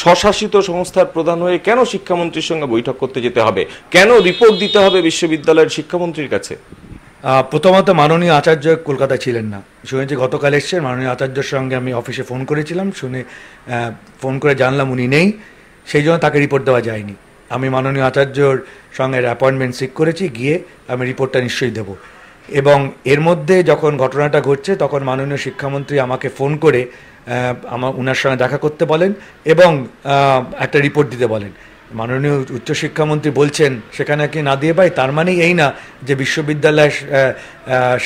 স্বশাসিত সংস্থার প্রধান হয়ে কেন শিক্ষামন্ত্রীর সঙ্গে বৈঠক করতে যেতে হবে, কেন রিপোর্ট দিতে হবে বিশ্ববিদ্যালয়ের শিক্ষামন্ত্রীর কাছে? প্রথমত মাননীয় আচার্য কলকাতায় ছিলেন না, শুনেছি গতকাল এসছেন। মাননীয় আচার্যের সঙ্গে আমি অফিসে ফোন করেছিলাম, শুনে ফোন করে জানলাম উনি নেই, সেই জন্য তাকে রিপোর্ট দেওয়া যায়নি। আমি মাননীয় আচার্যর সঙ্গে অ্যাপয়েন্টমেন্ট সিক করেছি, গিয়ে আমি রিপোর্টটা নিশ্চয়ই দেব। এবং এর মধ্যে যখন ঘটনাটা ঘটছে তখন মাননীয় শিক্ষামন্ত্রী আমাকে ফোন করে ওনার সঙ্গে দেখা করতে বলেন এবং একটা রিপোর্ট দিতে বলেন। মাননীয় উচ্চশিক্ষামন্ত্রী বলছেন সেখানে কি না দিয়ে পাই, তার মানেই এই না যে বিশ্ববিদ্যালয়ের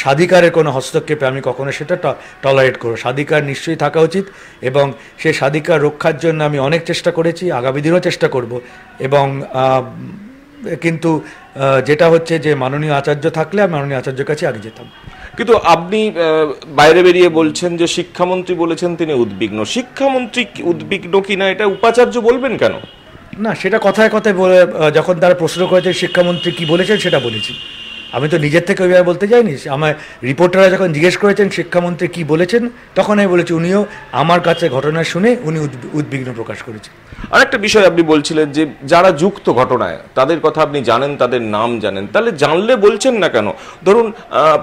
স্বাধিকারের কোনো হস্তক্ষেপে আমি কখনো সেটা টলারেট করব। স্বাধিকার নিশ্চয়ই থাকা উচিত এবং সেই স্বাধিকার রক্ষার জন্য আমি অনেক চেষ্টা করেছি, আগামী দিনও চেষ্টা করব। এবং কিন্তু যেটা হচ্ছে যে মাননীয় আচার্য থাকলে আমি মাননীয় আচার্যের কাছে আগে যেতাম। কিন্তু আপনি বাইরে বেরিয়ে বলছেন যে শিক্ষামন্ত্রী বলেছেন তিনি উদ্বিগ্ন। শিক্ষামন্ত্রী উদ্বিগ্ন কিনা এটা উপাচার্য বলবেন কেন? না, সেটা কথায় কথায় বলে, যখন তারা প্রশ্ন করেছে শিক্ষামন্ত্রী কি বলেছেন সেটা বলেছি। আমি তো নিজের থেকে ওইভাবে বলতে চাইনি। আমার রিপোর্টাররা যখন জিজ্ঞেস করেছেন শিক্ষামন্ত্রী কি বলেছেন, তখন আমি বলেছি উনিও আমার কাছে ঘটনা শুনে উনি উদ্বিগ্ন প্রকাশ করেছেন। আরেকটা বিষয় আপনি বলছিলেন যে যারা যুক্ত ঘটনায় তাদের কথা আপনি জানেন, তাদের নাম জানেন, তাহলে জানলে বলছেন না কেন? ধরুন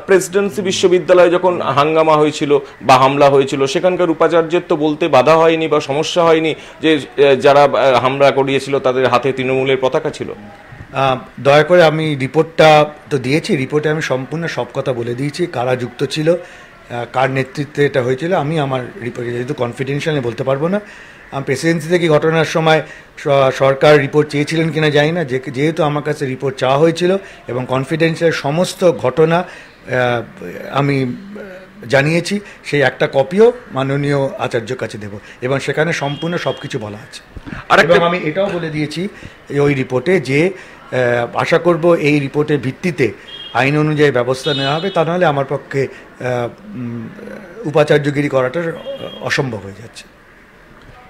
প্রেসিডেন্সি বিশ্ববিদ্যালয়ে যখন হাঙ্গামা হয়েছিল বা হামলা হয়েছিল, সেখানকার উপাচার্যের তো বলতে বাধা হয়নি বা সমস্যা হয়নি যে যারা হামলা করিয়েছিল তাদের হাতে তৃণমূলের পতাকা ছিল। দয়া করে, আমি রিপোর্টটা তো দিয়েছি, রিপোর্টে আমি সম্পূর্ণ সব কথা বলে দিয়েছি, কারা যুক্ত ছিল, কার নেতৃত্বে এটা হয়েছিল। আমি আমার রিপোর্টে যেহেতু কনফিডেন্সিয়াল বলতে পারবো না। প্রেসিডেন্সি থেকে ঘটনার সময় সরকার রিপোর্ট চেয়েছিলেন কিনা জানি না, যেহেতু আমার কাছে রিপোর্ট চাওয়া হয়েছিল এবং কনফিডেন্সিয়াল সমস্ত ঘটনা আমি জানিয়েছি, সেই একটা কপিও মাননীয় আচার্যর কাছে দেব এবং সেখানে সম্পূর্ণ সব কিছু বলা আছে। এবং আমি এটাও বলে দিয়েছি ওই রিপোর্টে যে আশা করব এই রিপোর্টের ভিত্তিতে আইন অনুযায়ী ব্যবস্থা নেওয়া হবে, তা নাহলে আমার পক্ষে উপাচার্যগিরি করাটা অসম্ভব হয়ে যাচ্ছে।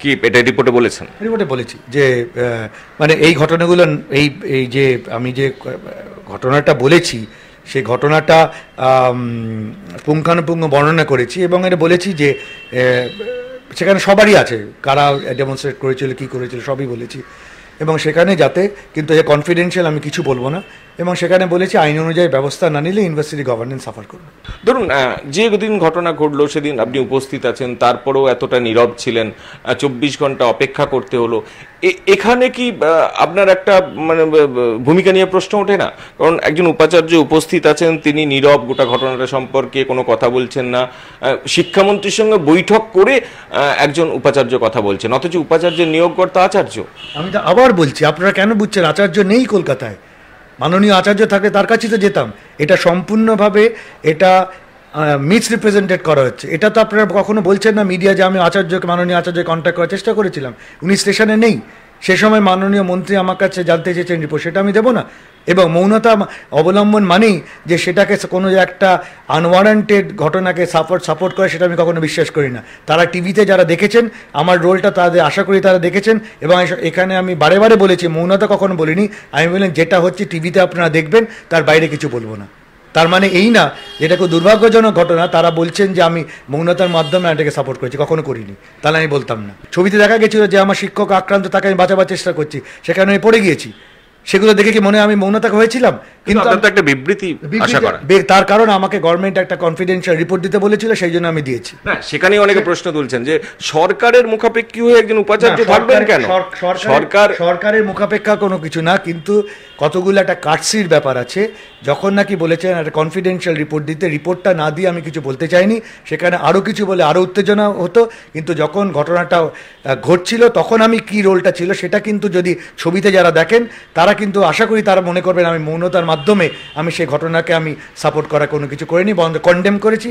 কি এটা রিপোর্টে বলেছেন? রিপোর্টে বলেছি যে মানে এই ঘটনাগুলো, এই যে আমি যে ঘটনাটা বলেছি সেই ঘটনাটা পুঙ্খানুপুঙ্খ বর্ণনা করেছি এবং এটা বলেছি যে সেখানে সবারই আছে, কারা ডেমনস্ট্রেট করেছিল, কী করেছিল, সবই বলেছি। এবং সেখানে যাতে, কিন্তু যে কনফিডেন্সিয়াল আমি কিছু বলবো না, এবং সেখানে বলেছি আইন অনুযায়ী ব্যবস্থা না নিলে ইউনিভার্সিটি গভর্নেন্স সাফার করবে। ধরুন যে দিন ঘটনা ঘটলো সেদিন আপনি উপস্থিত আছেন, তারপরেও এতটা নীরব ছিলেন, 24 ঘন্টা অপেক্ষা করতে হলো। এখানে কি আপনার একটা মানে ভূমিকা নিয়ে প্রশ্ন ওঠে না? কারণ একজন উপাচার্য উপস্থিত আছেন, তিনি নীরব, গোটা ঘটনাটা সম্পর্কে কোনো কথা বলছেন না, শিক্ষামন্ত্রীর সঙ্গে বৈঠক করে একজন উপাচার্য কথা বলছেন, অথচ উপাচার্যের নিয়োগকর্তা আচার্য। আমি তো আবার বলছি, আপনারা কেন বুঝছেন? আচার্য নেই কলকাতায়, মাননীয় আচার্য থাকলে তার কাছেই তো যেতাম। এটা সম্পূর্ণভাবে এটা মিসরিপ্রেজেন্টেড করা হচ্ছে। এটা তো আপনারা কখনো বলছেন না মিডিয়া যে আমি আচার্যকে, মাননীয় আচার্যকে কন্ট্যাক্ট করার চেষ্টা করেছিলাম, উনি স্টেশনে নেই। সে সময় মাননীয় মন্ত্রী আমার কাছে জানতে চেয়েছেন রিপোর্ট, সেটা আমি দেবো না? এবং মৌনতা অবলম্বন মানেই যে সেটাকে কোনো একটা আনওয়ারেন্টেড ঘটনাকে সাপোর্ট করে, সেটা আমি কখনো বিশ্বাস করি না। তারা টিভিতে যারা দেখেছেন আমার রোলটা, তাদের আশা করি তারা দেখেছেন। এবং এখানে আমি বারে বারে বলেছি, মৌনতা কখনো বলিনি। আমি বললেন যেটা হচ্ছে টিভিতে আপনারা দেখবেন, তার বাইরে কিছু বলবো না। তার মানে এই না যেটা খুব দুর্ভাগ্যজনক ঘটনা, তারা বলছেন যে আমি মৌনতার মাধ্যমে এটাকে সাপোর্ট করেছি, কখনো করিনি। তাহলে আমি বলতাম না। ছবিতে দেখা গেছিল যে আমার শিক্ষক আক্রান্ত, তাকে আমি বাঁচাবার চেষ্টা করছি, সেখানে আমি পড়ে গিয়েছি। সেগুলো দেখে কি মনে হয় আমি মৌনতাকে হয়েছিলাম? কিন্তু একটা বিবৃতি আশা করা, তার কারণ আমাকে গভর্নমেন্ট একটা কনফিডেন্সিয়াল রিপোর্ট দিতে বলেছিল, সেই জন্য আমি দিয়েছি। না, সেখানেই অনেকে প্রশ্ন তুলছেন যে সরকারের মুখাপেক্ষী হয়ে একজন উপাচার্য থাকবেন কেন? সরকারের মুখাপেক্ষা কোনো কিছু না, কিন্তু কতগুলো একটা কাটসির ব্যাপার আছে। যখন নাকি বলেছেন একটা কনফিডেন্সিয়াল রিপোর্ট দিতে, রিপোর্টটা না দিয়ে আমি কিছু বলতে চাইনি, সেখানে আরও কিছু বলে আরও উত্তেজনা হতো। কিন্তু যখন ঘটনাটা ঘটছিল তখন আমি কি রোলটা ছিল সেটা কিন্তু যদি ছবিতে যারা দেখেন তারা কিন্তু আশা করি তারা মনে করবেন আমি মৌনতার মাধ্যমে আমি সেই ঘটনাকে আমি সাপোর্ট করা কোনো কিছু করিনি, কন্ডেম করেছি।